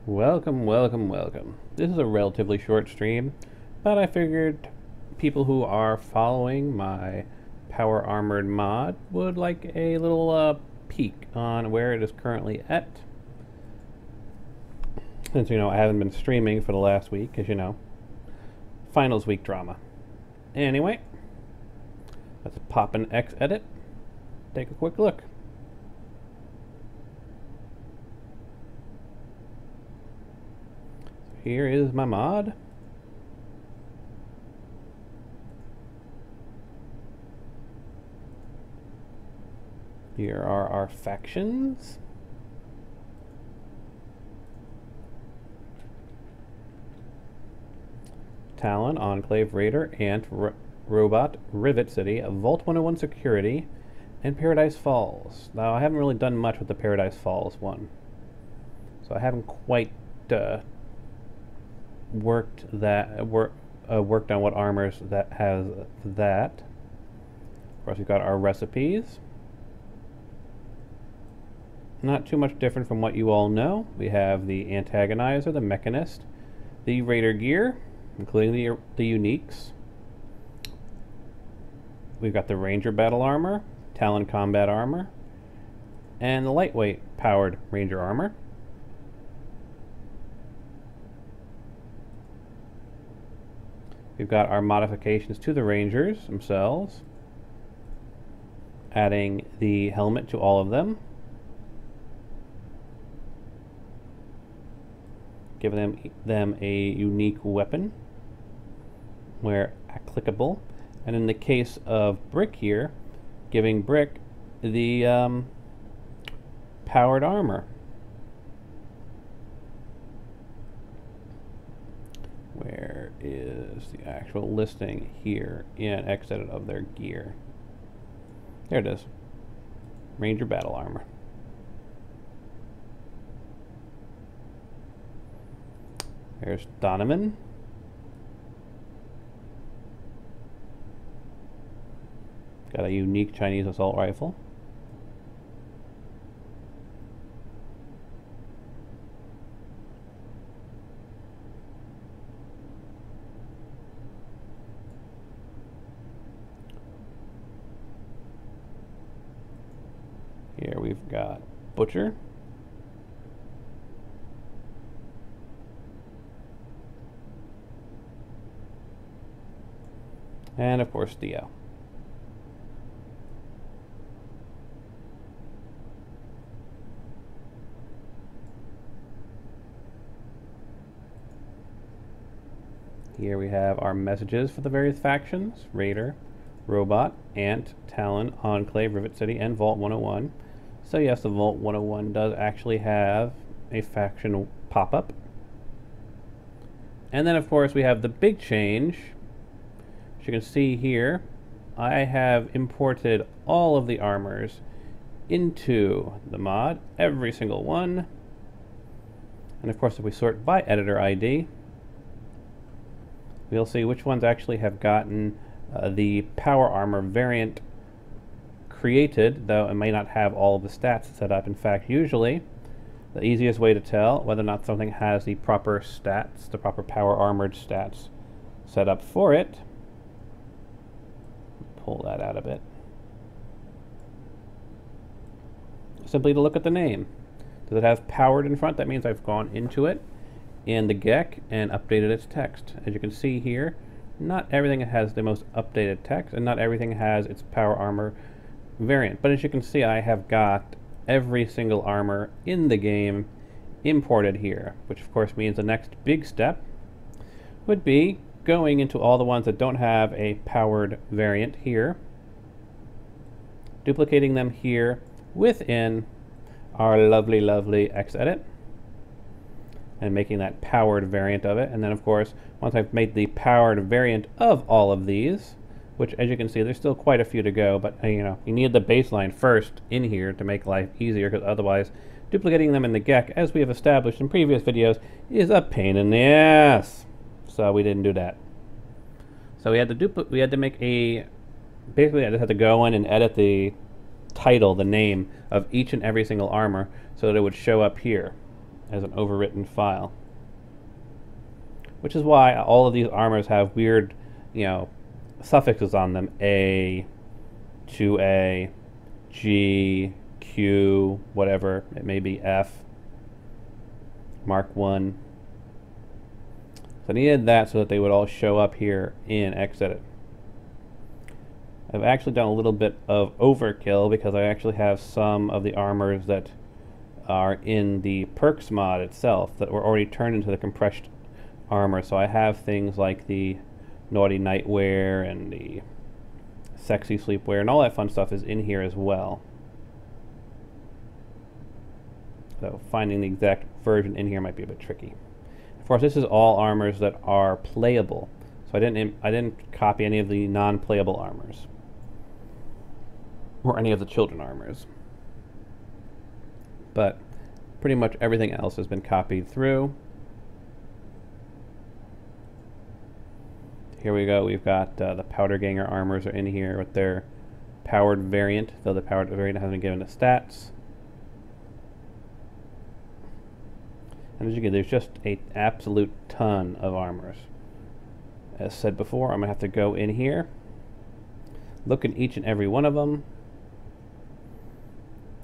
Welcome, welcome, welcome. This is a relatively short stream, but I figured people who are following my Power Armored mod would like a little peek on where it is currently at. Since, I haven't been streaming for the last week, because, finals week drama. Anyway, let's pop an X-Edit, take a quick look. Here is my mod. Here are our factions. Talon, Enclave, Raider, Ant, Robot, Rivet City, Vault 101 Security, and Paradise Falls. Now, I haven't really done much with the Paradise Falls one, so I haven't quite worked on what armors that has that. Of course, we've got our recipes. Not too much different from what you all know. We have the Antagonizer, the Mechanist, the Raider gear, including the uniques. We've got the Ranger battle armor, Talon combat armor, and the lightweight powered Ranger armor. We've got our modifications to the Rangers themselves, adding the helmet to all of them, giving them a unique weapon where applicable, and in the case of Brick here, giving Brick the powered armor. Where is the actual listing here in X-Edit of their gear? There it is. Ranger battle armor. There's Donovan. Got a unique Chinese assault rifle. Here we've got Butcher. And of course Theo. Here we have our messages for the various factions: Raider, Robot, Ant, Talon, Enclave, Rivet City, and Vault 101. So yes, the Vault 101 does actually have a faction pop-up. And then of course we have the big change. As you can see here, I have imported all of the armors into the mod, every single one. And of course if we sort by editor ID, we'll see which ones actually have gotten the power armor variant created, though it may not have all of the stats set up. In fact, usually the easiest way to tell whether or not something has the proper stats, the proper power armored stats set up for it, pull that out a bit, simply to look at the name. Does it have powered in front? That means I've gone into it in the GEC and updated its text. As you can see here, not everything has the most updated text, and not everything has its power armor variant. But as you can see, I have got every single armor in the game imported here, which of course means the next big step would be going into all the ones that don't have a powered variant here, duplicating them here within our lovely X-Edit, and making that powered variant of it. And then of course, once I've made the powered variant of all of these, which as you can see, there's still quite a few to go, but you need the baseline first in here to make life easier, because otherwise duplicating them in the GEC, as we have established in previous videos, is a pain in the ass. So we didn't do that. So we had to make a, basically I just had to go in and edit the title, the name of each and every single armor, so that it would show up here. as an overwritten file. Which is why all of these armors have weird, suffixes on them. A, 2A, G, Q, whatever it may be, F, Mark 1. So I needed that so that they would all show up here in XEdit. I've actually done a little bit of overkill because I actually have some of the armors that are in the perks mod itself that were already turned into the compressed armor. So I have things like the naughty nightwear and the sexy sleepwear and all that fun stuff is in here as well. So finding the exact version in here might be a bit tricky. Of course, this is all armors that are playable. So I didn't copy any of the non-playable armors or any of the children armors. But pretty much everything else has been copied through. Here we go. We've got the Powder Ganger armors are in here with their powered variant, though the powered variant hasn't been given the stats. And as you can, there's just an absolute ton of armors. As said before, I'm going to have to go in here, look at each and every one of them,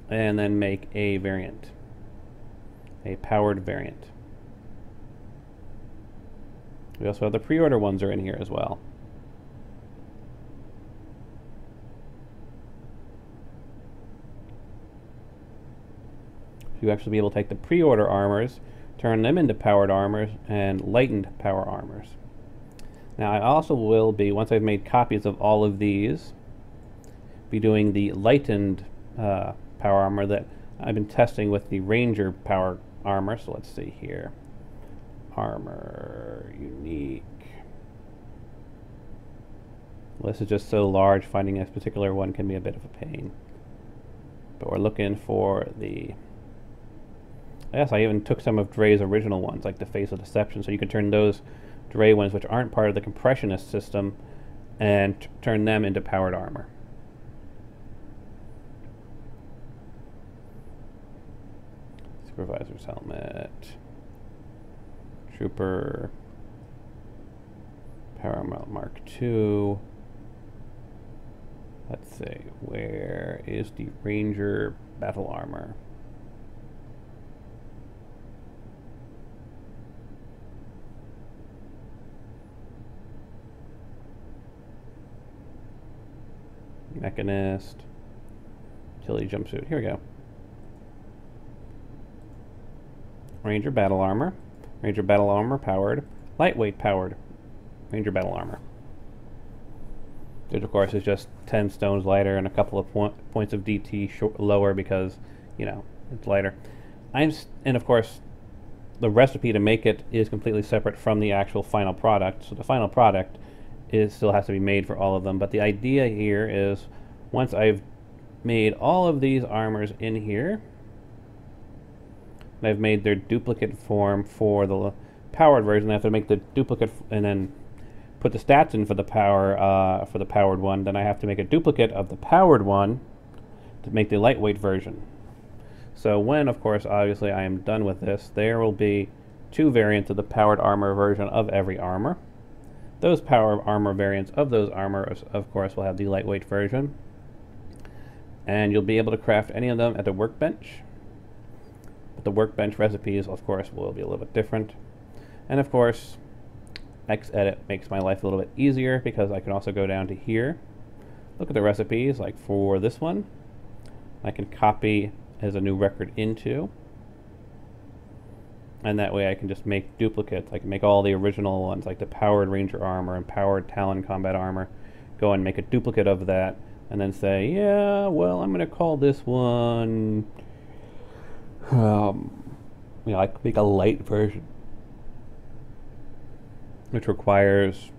and then make a variant, a powered variant. We also have the pre-order ones are in here as well. You actually be able to take the pre-order armors, turn them into powered armors, and lightened power armors. Now I also will be, once I've made copies of all of these, be doing the lightened power armor that I've been testing with the Ranger power armor. So let's see here. Armor, unique. Well, this is just so large, finding a particular one can be a bit of a pain. But we're looking for the... Yes, I even took some of Dre's original ones, like the Face of Deception, so you can turn those Dre ones, which aren't part of the compressionist system, and turn them into powered armor. Supervisor's helmet. Trooper. Power armor Mark II. Let's see, where is the Ranger battle armor? Mechanist. Utility jumpsuit. Here we go. Ranger battle armor. Ranger battle armor powered. Lightweight powered. Ranger battle armor. Which of course is just 10 stones lighter and a couple of points of DT lower because, it's lighter. And of course, the recipe to make it is completely separate from the actual final product. So the final product still has to be made for all of them. But the idea here is once I've made all of these armors in here, and I've made their duplicate form for the powered version, I have to make the duplicate and then put the stats in for the powered one. Then I have to make a duplicate of the powered one to make the lightweight version. So when, of course, obviously I am done with this, there will be 2 variants of the powered armor version of every armor. Those power armor variants of those armors, of course, will have the lightweight version. And you'll be able to craft any of them at the workbench. But the workbench recipes, of course, will be a little bit different. And of course, XEdit makes my life a little bit easier because I can also go down to here, look at the recipes, like for this one, I can copy as a new record into. And that way I can just make duplicates. I can make all the original ones, like the powered Ranger armor and powered Talon combat armor. Go and make a duplicate of that, and then say, yeah, well, I'm going to call this one, I can make a light version, which requires,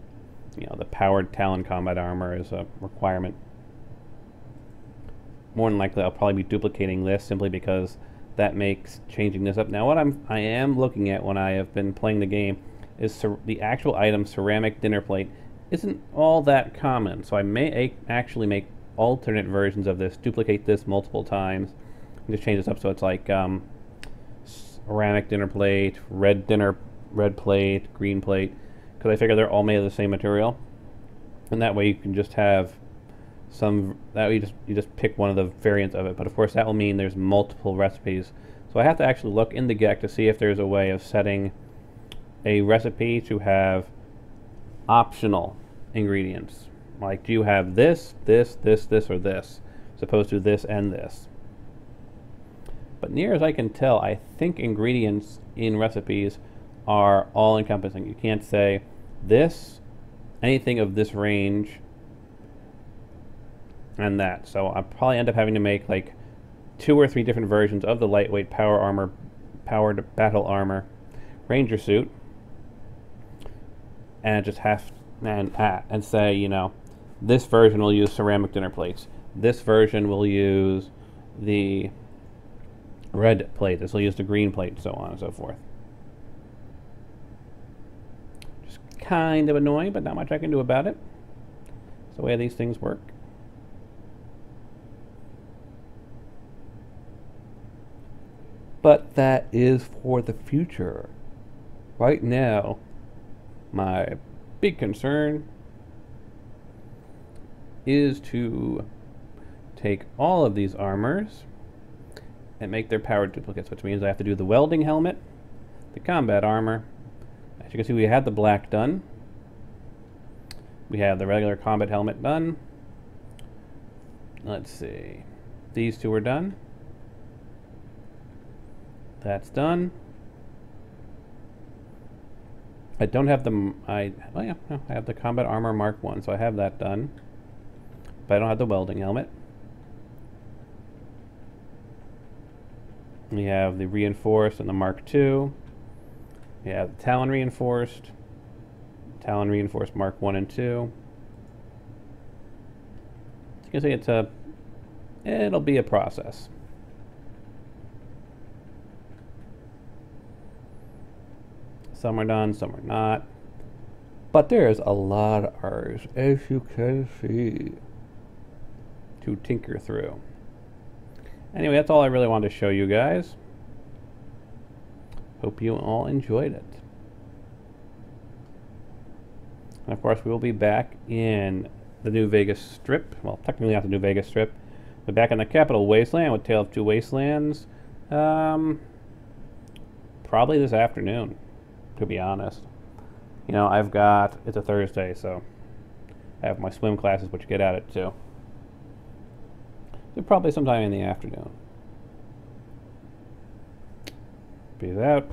the powered Talon combat armor as a requirement. More than likely, I'll probably be duplicating this simply because that makes changing this up. Now what I am looking at when I have been playing the game is the actual item ceramic dinner plate isn't all that common. So I may actually make alternate versions of this, duplicate this multiple times, and just change this up so it's like ceramic dinner plate, red plate, green plate, because I figure they're all made of the same material, and that way you can just have some. That way you just pick one of the variants of it. But of course, that will mean there's multiple recipes. So I have to actually look in the GECK to see if there's a way of setting a recipe to have optional ingredients. Like, do you have this, this, or this, as opposed to this and this? But near as I can tell, I think ingredients in recipes are all-encompassing. You can't say this, anything of this range, and that. So I'll probably end up having to make like 2 or 3 different versions of the lightweight powered battle armor ranger suit, and just have and say, you know, this version will use ceramic dinner plates. This version will use the red plate. This will use the green plate, and so on and so forth. Just kind of annoying, but not much I can do about it. It's the way these things work. But that is for the future. Right now, my big concern is to take all of these armors and make their powered duplicates, which means I have to do the welding helmet, the combat armor. As you can see, we had the black done. We have the regular combat helmet done. Let's see. These 2 are done. That's done. I don't have the I have the combat armor Mark 1, so I have that done. But I don't have the welding helmet. We have the reinforced and the Mark 2. We have the Talon reinforced Mark 1 and 2. As you can see, it'll be a process. Some are done, some are not. But there's a lot of ours, as you can see, to tinker through. Anyway, that's all I really wanted to show you guys. Hope you all enjoyed it. And of course, we will be back in the New Vegas Strip. Well, technically not the New Vegas Strip, but back in the Capital Wasteland with Tale of Two Wastelands. Probably this afternoon, to be honest. You know, it's a Thursday, so I have my swim classes, which get at it too. So probably sometime in the afternoon. Peace out.